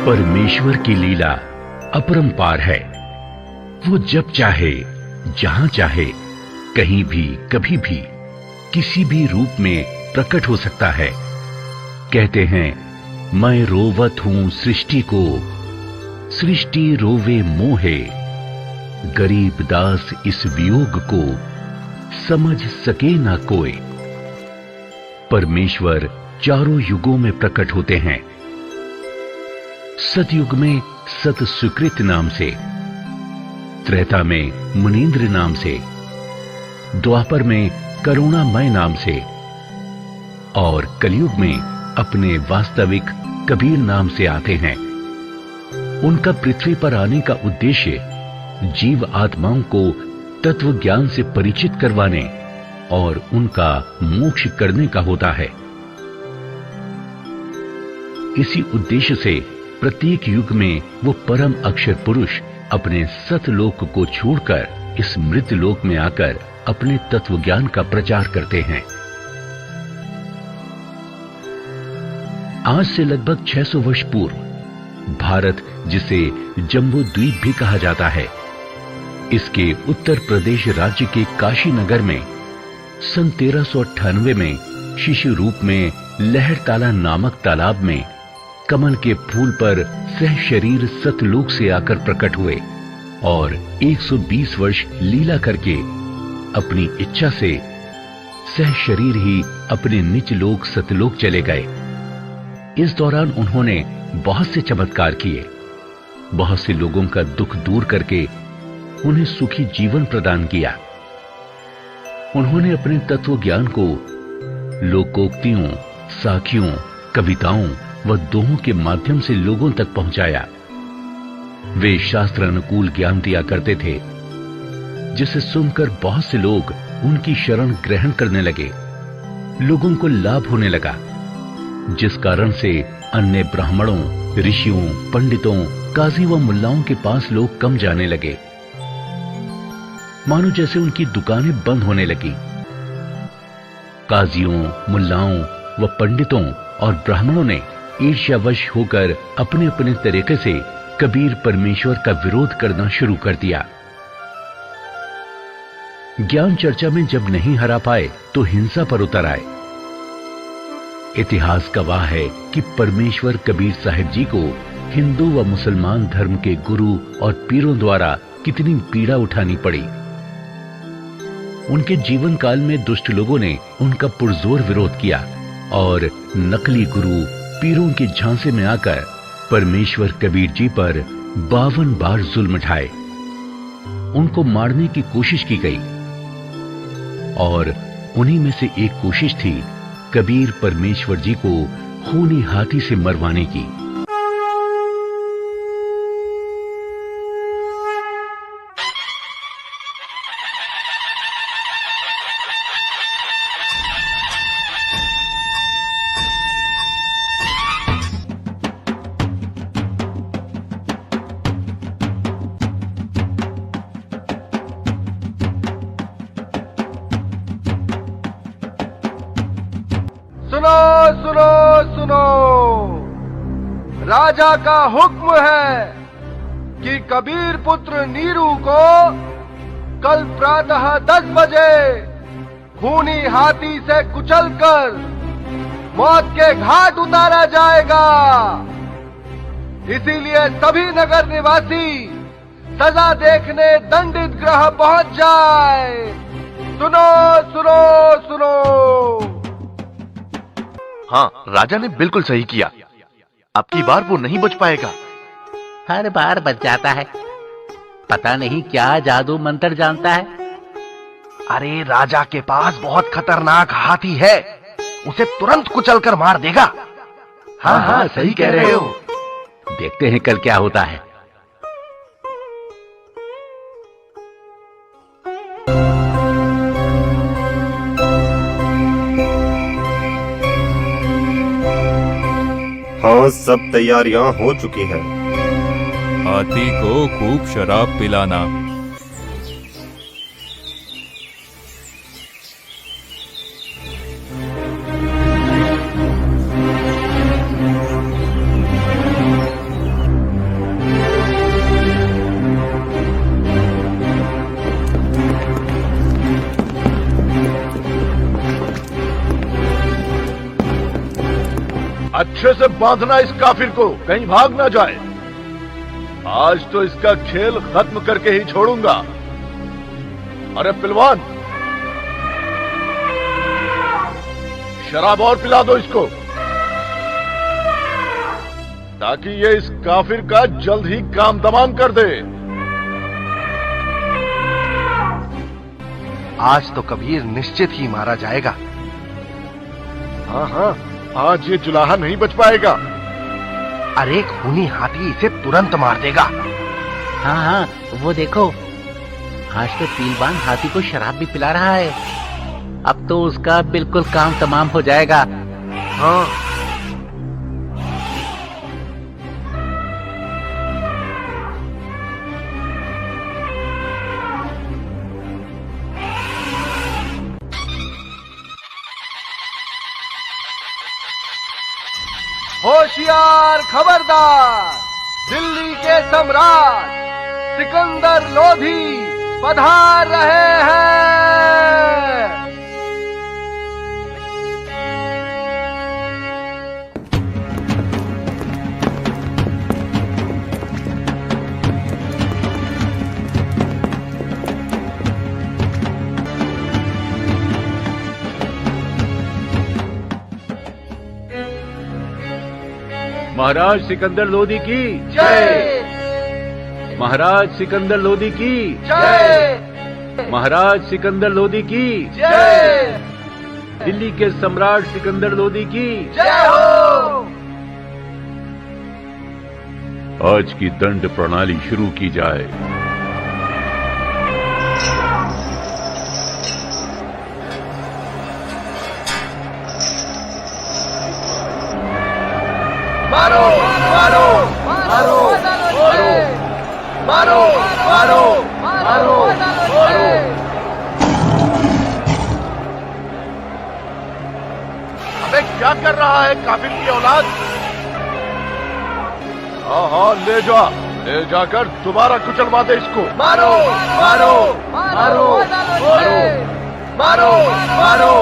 परमेश्वर की लीला अपरंपार है। वो जब चाहे, जहां चाहे, कहीं भी, कभी भी, किसी भी रूप में प्रकट हो सकता है। कहते हैं, मैं रोवत हूं सृष्टि को, सृष्टि रोवे मोहे, गरीब दास इस वियोग को समझ सके ना कोई। परमेश्वर चारों युगों में प्रकट होते हैं। सतयुग में सत सुकृत नाम से, त्रेता में मुनीन्द्र नाम से, द्वापर में करुणामय नाम से और कलयुग में अपने वास्तविक कबीर नाम से आते हैं। उनका पृथ्वी पर आने का उद्देश्य जीव आत्माओं को तत्व ज्ञान से परिचित करवाने और उनका मोक्ष करने का होता है। इसी उद्देश्य से प्रत्येक युग में वो परम अक्षर पुरुष अपने सतलोक को छोड़कर इस मृत लोक में आकर अपने तत्व ज्ञान का प्रचार करते हैं। आज से लगभग 600 वर्ष पूर्व भारत, जिसे जम्बू द्वीप भी कहा जाता है, इसके उत्तर प्रदेश राज्य के काशी नगर में सन 1398 में शिशु रूप में लहरताला नामक तालाब में कमल के फूल पर सह शरीर सतलोक से आकर प्रकट हुए और 120 वर्ष लीला करके अपनी इच्छा से सह शरीर ही अपने निज लोक सतलोक चले गए। इस दौरान उन्होंने बहुत से चमत्कार किए, बहुत से लोगों का दुख दूर करके उन्हें सुखी जीवन प्रदान किया। उन्होंने अपने तत्व ज्ञान को लोकोक्तियों, साखियों, कविताओं व दोहों के माध्यम से लोगों तक पहुंचाया। वे शास्त्र अनुकूल ज्ञान दिया करते थे, जिसे सुनकर बहुत से लोग उनकी शरण ग्रहण करने लगे। लोगों को लाभ होने लगा, जिस कारण से अन्य ब्राह्मणों, ऋषियों, पंडितों, काजी व मुल्लाओं के पास लोग कम जाने लगे, मानो जैसे उनकी दुकानें बंद होने लगी। काजियों, मुल्लाओं व पंडितों और ब्राह्मणों ने ईर्ष्यावश होकर अपने अपने तरीके से कबीर परमेश्वर का विरोध करना शुरू कर दिया। ज्ञान चर्चा में जब नहीं हरा पाए तो हिंसा पर उतर आए। इतिहास गवाह है कि परमेश्वर कबीर साहिब जी को हिंदू व मुसलमान धर्म के गुरु और पीरों द्वारा कितनी पीड़ा उठानी पड़ी। उनके जीवन काल में दुष्ट लोगों ने उनका पुरजोर विरोध किया और नकली गुरु पीरों के झांसे में आकर परमेश्वर कबीर जी पर 52 बार जुल्म ढाए। उनको मारने की कोशिश की गई और उन्हीं में से एक कोशिश थी कबीर परमेश्वर जी को खूनी हाथी से मरवाने की। राजा का हुक्म है कि कबीर पुत्र नीरू को कल प्रातः 10 बजे खूनी हाथी से कुचलकर मौत के घाट उतारा जाएगा। इसीलिए सभी नगर निवासी सजा देखने दंडित गृह पहुंच जाए। सुनो सुनो सुनो। हाँ, राजा ने बिल्कुल सही किया। अब की बार वो नहीं बच पाएगा। हर बार बच जाता है, पता नहीं क्या जादू मंत्र जानता है। अरे राजा के पास बहुत खतरनाक हाथी है, उसे तुरंत कुचलकर मार देगा। हाँ हाँ, सही कह रहे हो। देखते हैं कल क्या होता है। हाँ, सब तैयारियां हो चुकी हैं। हाथी को खूब शराब पिलाना। अच्छे से बांधना इस काफिर को, कहीं भाग ना जाए। आज तो इसका खेल खत्म करके ही छोड़ूंगा। अरे पिलवान, शराब और पिला दो इसको, ताकि ये इस काफिर का जल्द ही काम तमाम कर दे। आज तो कबीर निश्चित ही मारा जाएगा। हाँ हाँ, आज ये जुलाहा नहीं बच पाएगा। अरे खूनी हाथी इसे तुरंत मार देगा। हाँ हाँ, वो देखो, आज तो पीलवान हाथी को शराब भी पिला रहा है। अब तो उसका बिल्कुल काम तमाम हो जाएगा। हाँ, होशियार, खबरदार, दिल्ली के सम्राट सिकंदर लोधी पधार रहे हैं। महाराज सिकंदर लोधी की जय, महाराज सिकंदर लोधी की जय, महाराज सिकंदर लोधी की जय, दिल्ली के सम्राट सिकंदर लोधी की जय हो। आज की दंड प्रणाली शुरू की जाए। मारो मारो मारो मारो मारो मारो मारो मारो। अबे क्या कर रहा है काफिर की औलाद? हाँ हाँ, ले जाकर दोबारा कुचलवा दे इसको। मारो मारो मारो मारो मारो मारो।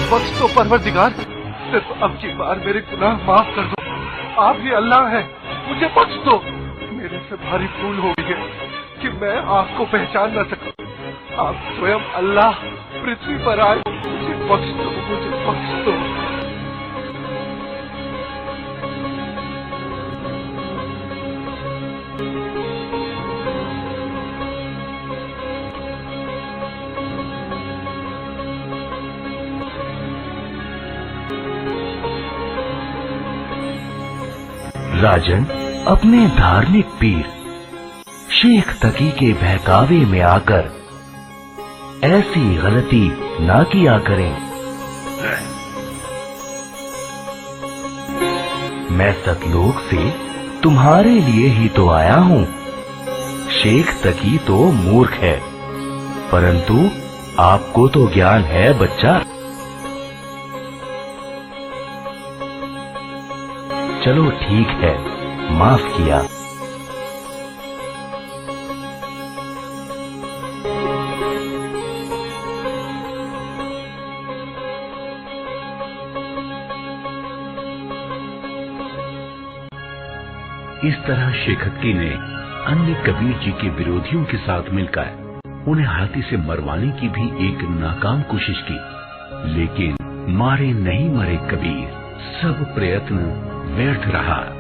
बख्श दो परवरदिगार, सिर्फ अब की बार मेरे गुनाह माफ कर दो। आप ही अल्लाह हैं, मुझे बख्श दो। मेरे से भारी भूल हो गई है कि मैं आपको पहचान न सकूं। आप स्वयं अल्लाह पृथ्वी पर आए, मुझे बख्श दो, मुझे बख्श दो। राजन अपने धार्मिक पीर शेख तकी के बहकावे में आकर ऐसी गलती ना किया करें। मैं सतलोक से तुम्हारे लिए ही तो आया हूँ। शेख तकी तो मूर्ख है, परंतु आपको तो ज्ञान है बच्चा। चलो ठीक है, माफ किया। इस तरह शेखत्ती ने अन्य कबीर जी के विरोधियों के साथ मिलकर उन्हें हाथी से मरवाने की भी एक नाकाम कोशिश की, लेकिन मारे नहीं मरे कबीर, सब प्रयत्न व्यर्थ रहा।